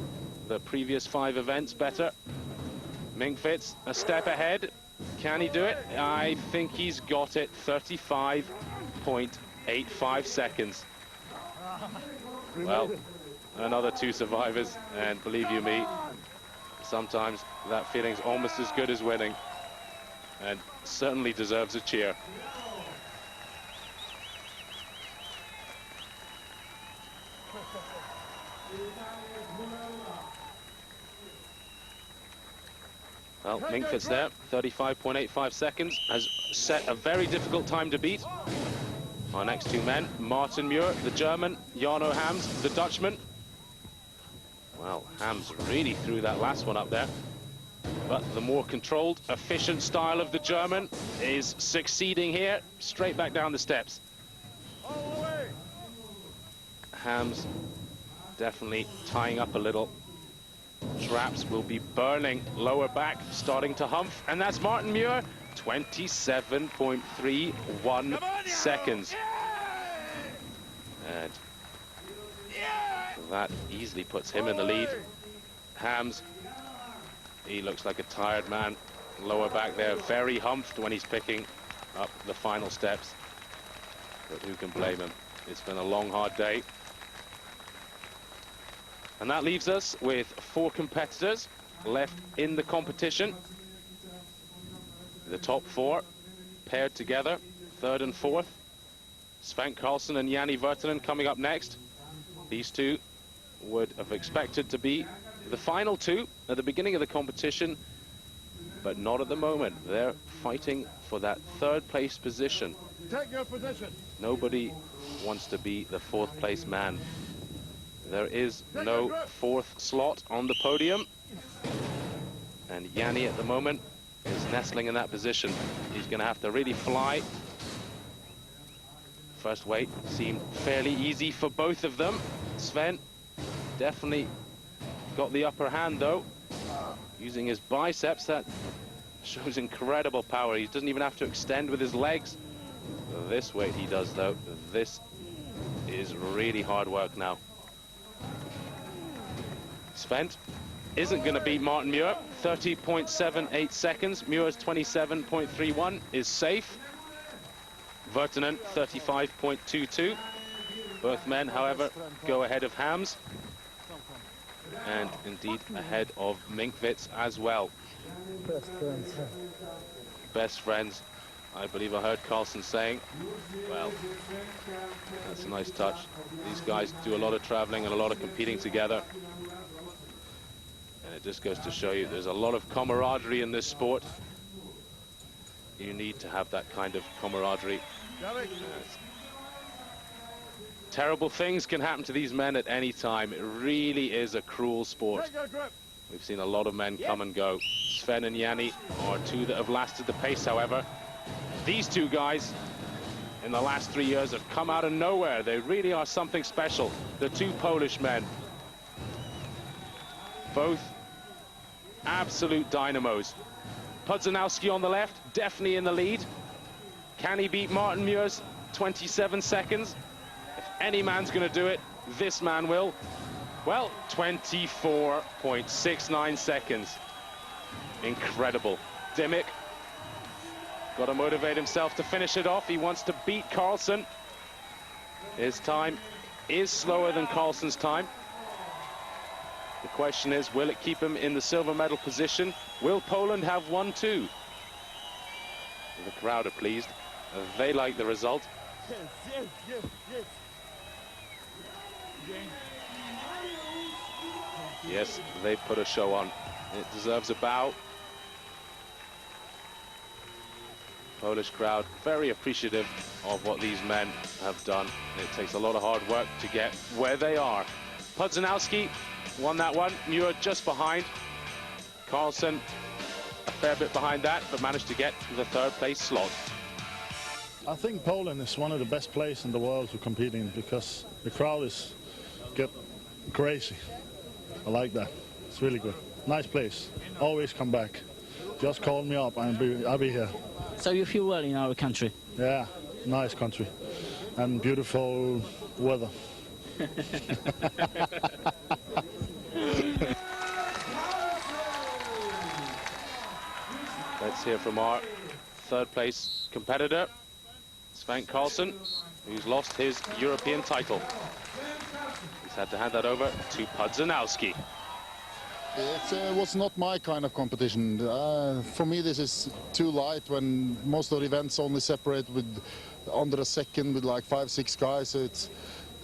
the previous 5 events better. Mink Fitz a step ahead. Can he do it? I think he's got it. 35.85 seconds. Well, another 2 survivors, and believe you me, sometimes that feeling's almost as good as winning, and certainly deserves a cheer. Well, Mink Fitz there, 35.85 seconds, has set a very difficult time to beat. Our next 2 men, Martin Muir, the German, Jarno Hams, the Dutchman. Well, Hams really threw that last one up there. But the more controlled, efficient style of the German is succeeding here, straight back down the steps. Hams definitely tying up a little. Traps will be burning lower back, starting to humph, and that's Martin Muir, 27.31 seconds. And that easily puts him in the lead. Hams, he looks like a tired man. Lower back there, very humphed when he's picking up the final steps. But who can blame him? It's been a long, hard day. And that leaves us with 4 competitors left in the competition. The top 4 paired together, 3rd and 4th. Sven Karlsson and Janni Virtanen coming up next. These 2 would have expected to be the final 2 at the beginning of the competition, but not at the moment. They're fighting for that 3rd place position. Take your position. Nobody wants to be the 4th place man. There is no 4th slot on the podium, and Janni at the moment is nestling in that position. He's going to have to really fly. First weight seemed fairly easy for both of them. Sven definitely got the upper hand though, using his biceps. That shows incredible power. He doesn't even have to extend with his legs. This weight he does though. This is really hard work now. Sven isn't going to beat Martin Muir. 30.78 seconds. Muir's 27.31 is safe. Virtanen 35.22. Both men, however, go ahead of Hams. And indeed ahead of Mink Fitz as well. Best friends. Best friends, I believe I heard Karlsson saying. Well, that's a nice touch. These guys do a lot of traveling and a lot of competing together. And it just goes to show you there's a lot of camaraderie in this sport. You need to have that kind of camaraderie. Terrible things can happen to these men at any time. It really is a cruel sport. We've seen a lot of men come and go. Sven and Janni are 2 that have lasted the pace, however. These 2 guys in the last 3 years have come out of nowhere. They really are something special. The 2 Polish men. Both absolute dynamos. Pudzianowski on the left, definitely in the lead. Can he beat Martin Muir's 27 seconds? If any man's going to do it, this man will. Well, 24.69 seconds. Incredible. Dimmick got to motivate himself to finish it off. He wants to beat Karlsson. His time is slower than Carlsen's time. The question is, will it keep him in the silver medal position? Will Poland have one too? The crowd are pleased. They like the result. Yes, they put a show on. It deserves a bow. Polish crowd very appreciative of what these men have done. It takes a lot of hard work to get where they are. Pudzianowski won that one. Muir just behind. Carlsen a fair bit behind that, but managed to get the third place slot. I think Poland is one of the best places in the world to compete in because the crowd get crazy. I like that. It's really good. Nice place. Always come back. Just call me up. I'll be here. So you feel well in our country? Yeah, nice country and beautiful weather. Let's hear from our third place competitor, Sven Carlsen, who's lost his European title. He's had to hand that over to Pudzianowski. It was not my kind of competition. For me, this is too light when most of the events only separate with under a second with like 5-6 guys. So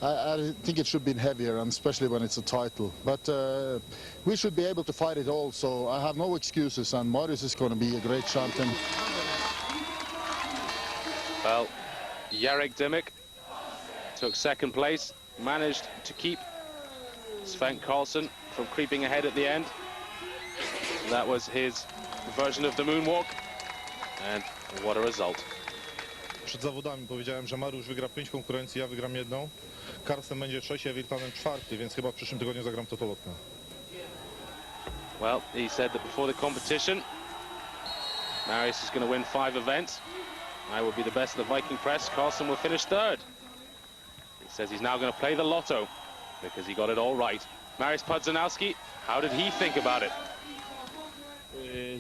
I think it should be heavier, and especially when it's a title. But we should be able to fight it all, so I have no excuses, and Marius is going to be a great champion. Well, Jarek Dymek took second place, managed to keep Sven Carlsen from creeping ahead at the end. That was his version of the moonwalk, and what a result. Przed zawodami powiedziałem, że Mariusz wygra 5 konkurencji, ja wygram jedną. Carlsen będzie trzeci, a Virtanen czwarty, więc chyba w przyszłym tygodniu zagram totolotkę. Well, he said that before the competition, Marius is going to win 5 events. I will be the best of the Viking press. Carlsen will finish third. He says he's now going to play the lotto because he got it all right. Mariusz Pudzianowski, how did he think about it?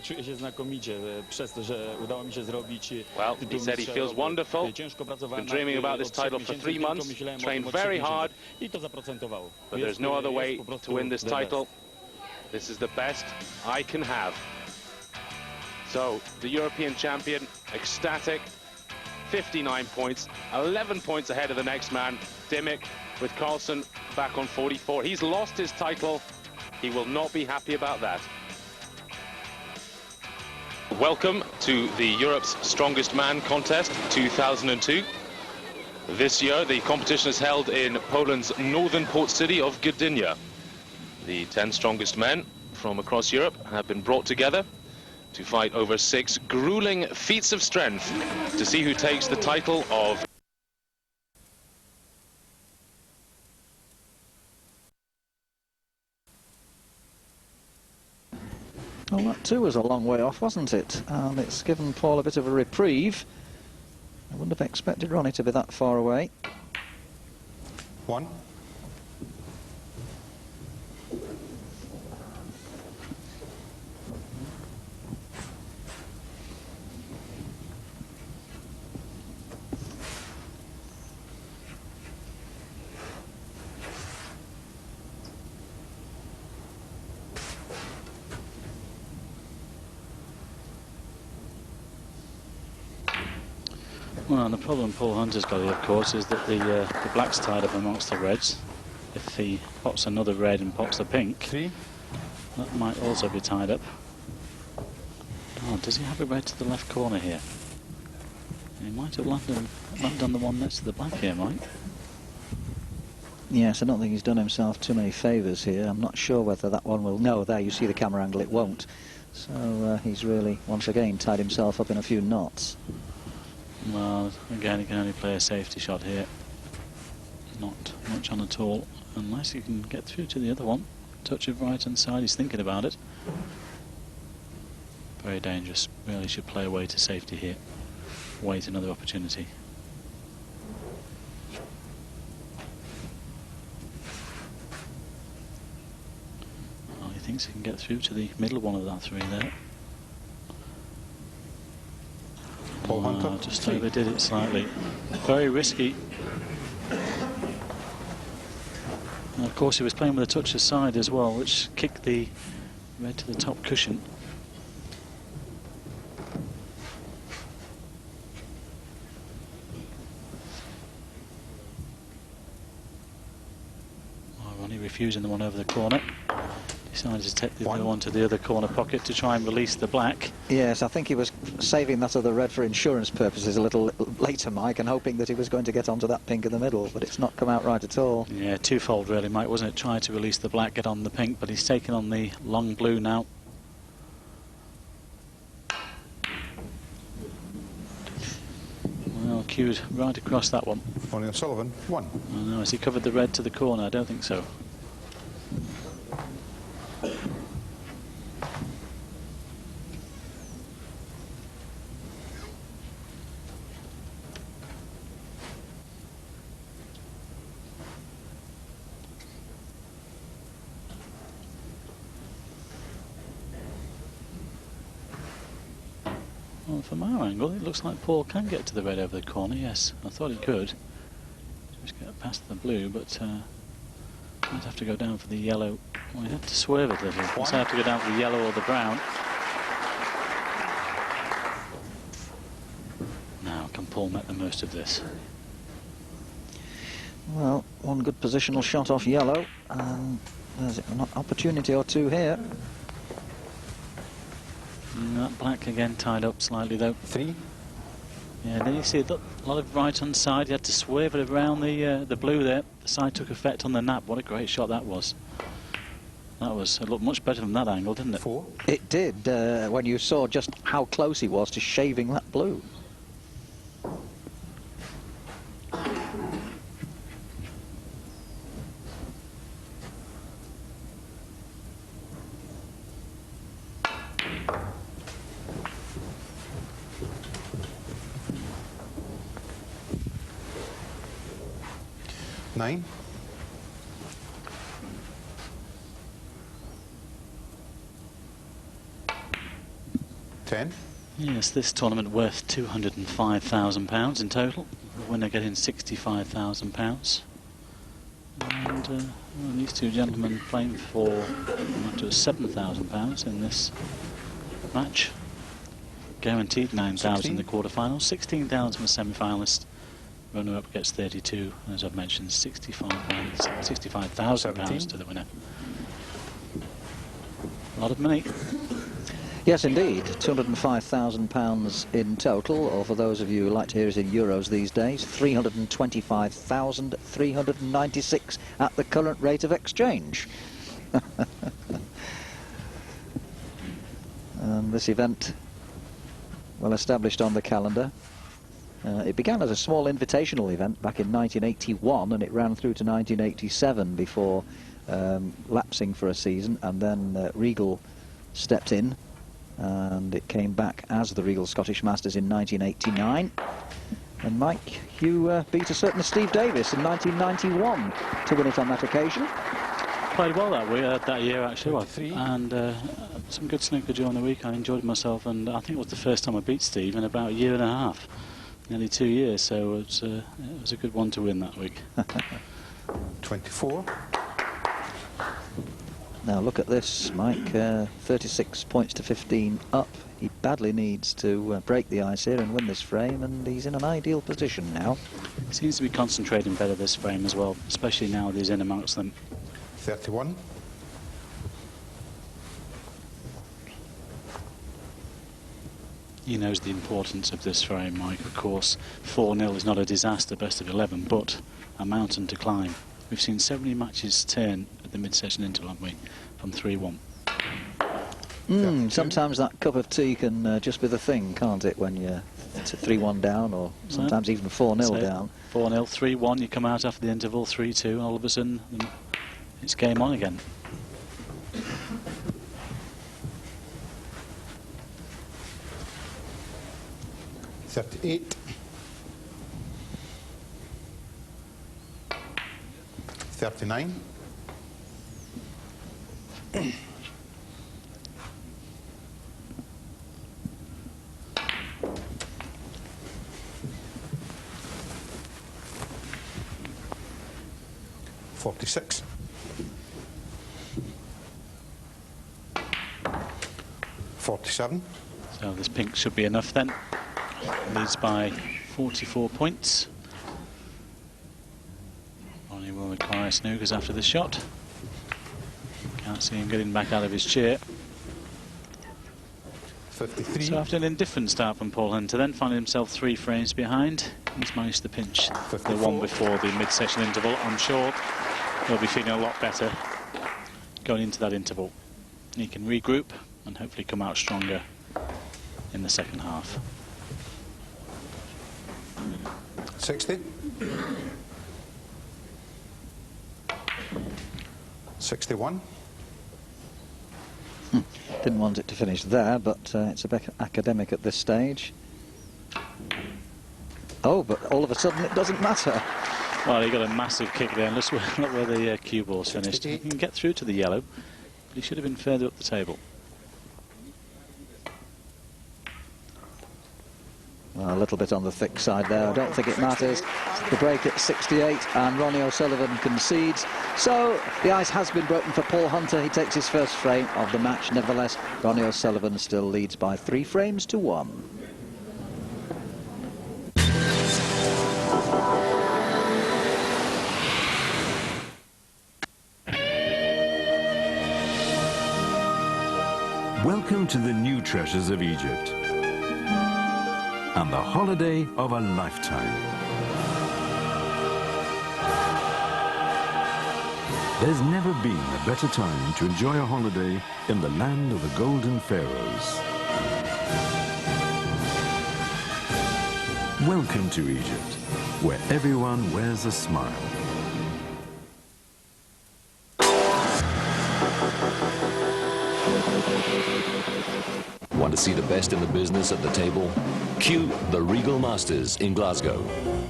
Czuję się znakomicie przez to, że udało mi się zrobić. Well, he said he feels wonderful. Been dreaming about this title for 3 months, trained very hard, I to zaprocentowało. but there's no other way to win this title. This is the best I can have. So, the European champion, ecstatic, 59 points, 11 points ahead of the next man, Dymek, with Carlsen back on 44. He's lost his title. He will not be happy about that. Welcome to the Europe's Strongest Man contest 2002. This year, the competition is held in Poland's northern port city of Gdynia. The 10 strongest men from across Europe have been brought together to fight over 6 grueling feats of strength to see who takes the title of Well, that too was a long way off, wasn't it? And it's given Paul a bit of a reprieve. I wouldn't have expected Ronnie to be that far away. 1. Well, the problem Paul Hunter's got here, of course, is that the black's tied up amongst the reds. If he pops another red and pops a pink, 3. that might also be tied up. Oh, does he have a red to the left corner here? He might have landed on the one next to the black here, Mike. Yes, I don't think he's done himself too many favours here. I'm not sure whether that one will... No, there, you see the camera angle, it won't. So he's really, once again, tied himself up in a few knots. Well, again, he can only play a safety shot here. Not much on at all, unless he can get through to the other one. Touch of right-hand side, he's thinking about it. Very dangerous, really should play away to safety here. Wait another opportunity. Well, he thinks he can get through to the middle one of that 3 there. Paul Hunter. Just overdid it slightly. Very risky. Of course, he was playing with a touch aside as well, which kicked the red to the top cushion. Ronnie refusing the one over the corner. Decided to take the other one to the other corner pocket to try and release the black. Yes, I think he was saving that other red for insurance purposes a little later, Mike, and hoping that he was going to get onto that pink in the middle, but it's not come out right at all. Yeah, twofold really, Mike, wasn't it? Trying to release the black, get on the pink, but he's taken on the long blue now. Well, cued right across that one. Ronnie O'Sullivan, 1. I know, has he covered the red to the corner? I don't think so. Well, from our angle, it looks like Paul can get to the red over the corner. Yes, I thought he could. Just get past the blue, but might have to go down for the yellow. Well, he'd have to swerve it a little. Might have to go down for the yellow or the brown. Now, can Paul make the most of this? Well, one good positional shot off yellow, and there's an opportunity or two here. That black again tied up slightly though. 3. Yeah, then you see a lot of right hand side. You had to swerve it around the blue there. The side took effect on the nap. What a great shot that was. It looked much better from that angle, didn't it? 4. It did, when you saw just how close he was to shaving that blue. Nine. 10. Yes, this tournament worth £205,000 in total. The winner getting £65,000. And well, these two gentlemen playing for up to £7,000 in this match. Guaranteed 9,000 in the quarterfinals, 16,000 for the semi-finalist. Runner-up gets 32, and as I've mentioned, £65,000 to the winner. A lot of money. Yes, indeed. £205,000 in total, or for those of you who like to hear it in euros these days, 325,396 at the current rate of exchange. And this event, well established on the calendar. It began as a small invitational event back in 1981, and it ran through to 1987 before lapsing for a season, and then Regal stepped in, and it came back as the Regal Scottish Masters in 1989. And Mike, you beat a certain Steve Davis in 1991 to win it on that occasion. Played well that year actually, and some good snooker during the week. I enjoyed myself, and I think it was the first time I beat Steve in about a year and a half. Nearly 2 years, so it was a good one to win that week. 24. Now look at this, Mike, 36 points to 15 up. He badly needs to break the ice here and win this frame, and he's in an ideal position now. Seems to be concentrating better this frame as well, especially now that he's in amongst them. 31. He knows the importance of this frame, Mike. Of course, 4-0 is not a disaster, best of 11, but a mountain to climb. We've seen so many matches turn at the mid-session interval, haven't we, from 3-1. Sometimes that cup of tea can just be the thing, can't it, when you're 3-1 down, or sometimes even 4-0 down. 4-0, 3-1, you come out after the interval, 3-2, and all of a sudden it's game on again. 38. 39. 46. 47. So this pink should be enough then. Leads by 44 points. Ronnie will require snookers after the shot. Can't see him getting back out of his chair. 53. So after an indifferent start from Paul Hunter, then finding himself 3 frames behind, he's managed to pinch 54. the one before the mid-session interval. I'm sure he'll be feeling a lot better going into that interval. He can regroup and hopefully come out stronger in the second half. 60. 61. Didn't want it to finish there, but it's a bit academic at this stage. Oh, but all of a sudden it doesn't matter. Well, he got a massive kick there, and look where the cue ball's finished. He can get through to the yellow, but he should have been further up the table. Well, a little bit on the thick side there. I don't think it matters. The break at 68, and Ronnie O'Sullivan concedes. So the ice has been broken for Paul Hunter. He takes his first frame of the match. Nevertheless, Ronnie O'Sullivan still leads by 3 frames to 1. Welcome to the new treasures of Egypt and the holiday of a lifetime. There's never been a better time to enjoy a holiday in the land of the Golden Pharaohs. Welcome to Egypt, where everyone wears a smile. Want to see the best in the business at the table? Cue the Regal Masters in Glasgow,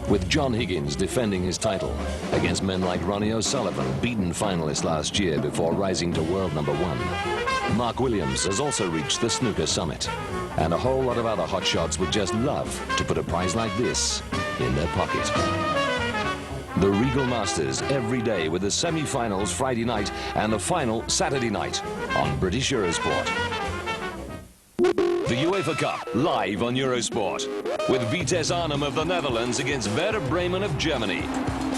with John Higgins defending his title against men like Ronnie O'Sullivan, beaten finalist last year before rising to world #1. Mark Williams has also reached the snooker summit, and a whole lot of other hotshots would just love to put a prize like this in their pocket. The Regal Masters every day, with the semi-finals Friday night and the final Saturday night on British Eurosport. The UEFA Cup, live on Eurosport, with Vitesse Arnhem of the Netherlands against Werder Bremen of Germany.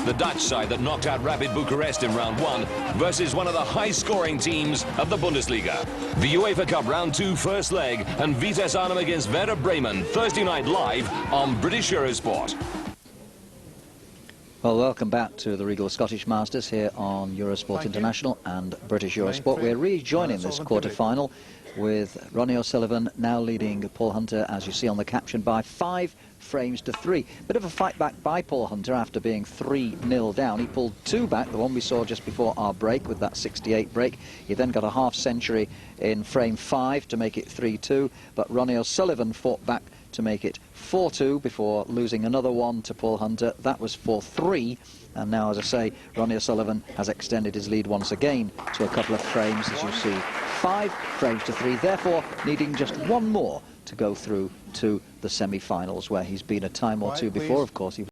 The Dutch side that knocked out Rapid Bucharest in round 1 versus one of the high-scoring teams of the Bundesliga. The UEFA Cup round 2 first leg, and Vitesse Arnhem against Werder Bremen, Thursday night live on British Eurosport. Well, welcome back to the Regal Scottish Masters here on Eurosport International and British Eurosport. We're rejoining this quarter-final with Ronnie O'Sullivan now leading Paul Hunter, as you see on the caption, by 5 frames to 3. Bit of a fight back by Paul Hunter after being 3-0 down. He pulled 2 back, the one we saw just before our break with that 68 break. He then got a half century in frame 5 to make it 3-2, but Ronnie O'Sullivan fought back to make it 4-2 before losing another one to Paul Hunter. That was 4-3. And now, as I say, Ronnie O'Sullivan has extended his lead once again to a couple of frames, as you see. 5 frames to 3, therefore needing just 1 more to go through to the semi-finals, where he's been a time or 2 before, of course. He